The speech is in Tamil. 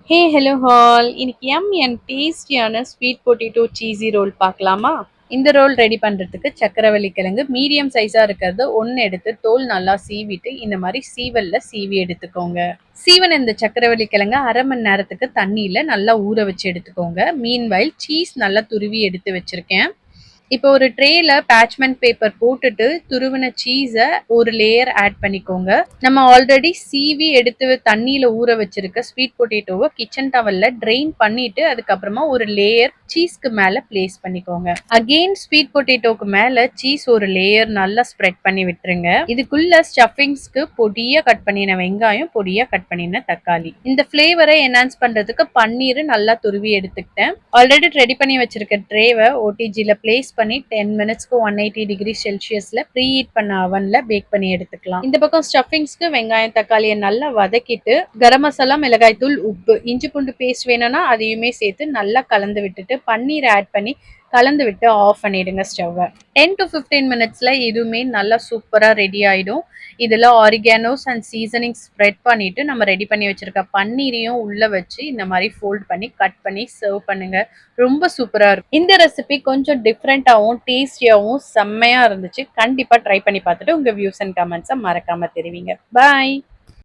ஹே ஹலோ ஹால் இன்னைக்கு யம்மி அண்ட் டேஸ்டியான ஸ்வீட் பொட்டேட்டோ சீஸி ரோல் பார்க்கலாமா? இந்த ரோல் ரெடி பண்ணுறதுக்கு சக்கரவள்ளி கிழங்கு மீடியம் சைஸாக இருக்கிறது ஒன்று எடுத்து தோல் நல்லா சீவிட்டு இந்த மாதிரி சீவலில் சீவி எடுத்துக்கோங்க. சீவன் இந்த சக்கரவள்ளி கிழங்கு அரை மணி நேரத்துக்கு தண்ணியில் நல்லா ஊற வச்சு எடுத்துக்கோங்க. மீன்வைல் சீஸ் நல்லா துருவி எடுத்து வச்சுருக்கேன். இப்போ ஒரு ட்ரேல பேட்ச்மெண்ட் பேப்பர் போட்டுட்டு துருவின சீஸை ஒரு லேயர் ஆட் பண்ணிக்கோங்க. நம்ம ஆல்ரெடி சீவி எடுத்து தண்ணியில ஊற வச்சிருக்க ஸ்வீட் பொட்டேட்டோவை கிச்சன் டவல்ல ட்ரெயின் பண்ணிட்டு அதுக்கப்புறமா ஒரு லேயர் சீஸ்க்கு மேல பிளேஸ் பண்ணிக்கோங்க. அகெயின் ஸ்வீட் பொட்டேட்டோக்கு மேல சீஸ் ஒரு லேயர் நல்லா ஸ்ப்ரெட் பண்ணி விட்டுருங்க. இதுக்குள்ள ஸ்டஃபிங்ஸ்க்கு பொடியா கட் பண்ணின வெங்காயம், பொடியா கட் பண்ணின தக்காளி. இந்த ஃபிளேவரை என்ஹான்ஸ் பண்றதுக்கு பன்னீர் நல்லா துருவி எடுத்துக்கிட்டேன். ஆல்ரெடி ரெடி பண்ணி வச்சிருக்க ட்ரேவை ஓடிஜில பிளேஸ் பண்ணி 10 மினிட்ஸ்க்கு 180 டிகிரி செல்சியஸ்ல ப்ரீ ஹீட் பண்ண அவன்ல பேக் பண்ணி எடுத்துக்கலாம். இந்த பக்கம் ஸ்டஃபிங்ஸ்க்கு வெங்காயம் தக்காளியை நல்லா வதக்கிட்டு கரம் மசாலா, மிளகாய் தூள், உப்பு, இஞ்சி பூண்டு பேஸ்ட் வேணும்னா அதையுமே சேர்த்து நல்லா கலந்து விட்டுட்டு பன்னீர் ஆட் பண்ணி கலந்து விட்டு ஆஃப் பண்ணிடுங்க ஸ்டவ்வை. 10 to 15 மினிட்ஸ்ல எதுவுமே நல்லா சூப்பரா ரெடி ஆயிடும். இதுல ஆரிகானோஸ் அண்ட் சீசனிங் ஸ்ப்ரெட் பண்ணிட்டு நம்ம ரெடி பண்ணி வச்சிருக்க பன்னீரையும் உள்ள வச்சு இந்த மாதிரி ஃபோல்ட் பண்ணி கட் பண்ணி சர்வ் பண்ணுங்க. ரொம்ப சூப்பரா இருக்கும். இந்த ரெசிபி கொஞ்சம் டிஃப்ரெண்டாகவும் டேஸ்டியாகவும் செம்மையா இருந்துச்சு. கண்டிப்பா ட்ரை பண்ணி பார்த்துட்டு உங்க வியூஸ் அண்ட் கமெண்ட்ஸை மறக்காம தெரிவிங்க. பாய்.